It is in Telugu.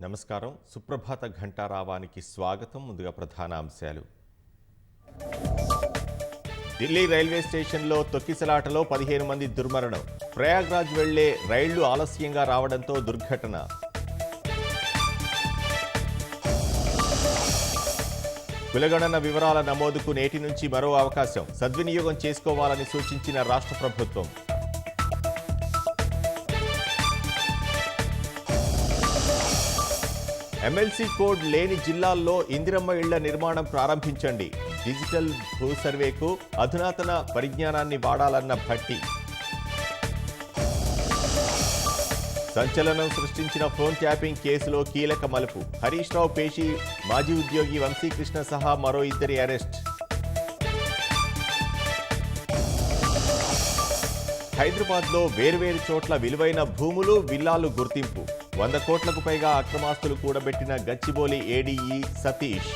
నమస్కారం. సుప్రభాత ఘంటారావానికి స్వాగతం. ముందుగా ప్రధాన అంశాలు. ఢిల్లీ రైల్వే స్టేషన్లో తొక్కిసలాటలో 15 మంది దుర్మరణం. ప్రయాగ్రాజ్ వెళ్లే రైళ్లు ఆలస్యంగా రావడంతో దుర్ఘటన. కులగణన వివరాల నమోదుకు నేటి నుంచి మరో అవకాశం. సద్వినియోగం చేసుకోవాలని సూచించిన రాష్ట్ర ప్రభుత్వం. ఎమ్మెల్సీ కోడ్ లేని జిల్లాల్లో ఇందిరమ్మ ఇళ్ల నిర్మాణం ప్రారంభించండి. డిజిటల్ భూ సర్వేకు అధునాతన పరిజ్ఞానాన్ని వాడాలన్న భట్టి. సంచలనం సృష్టించిన ఫోన్ ట్యాపింగ్ కేసులో కీలక మలుపు. హరీష్ రావు పేషి, మాజీ ఉద్యోగి వంశీకృష్ణ సహా మరో 2 అరెస్ట్. హైదరాబాద్లో వేర్వేరు చోట్ల విలువైన భూములు, విల్లాలు గుర్తింపు. 100 కోట్లకు పైగా అక్రమాస్తులు కూడబెట్టిన గచ్చిబౌలి ఏడీఈ సతీష్.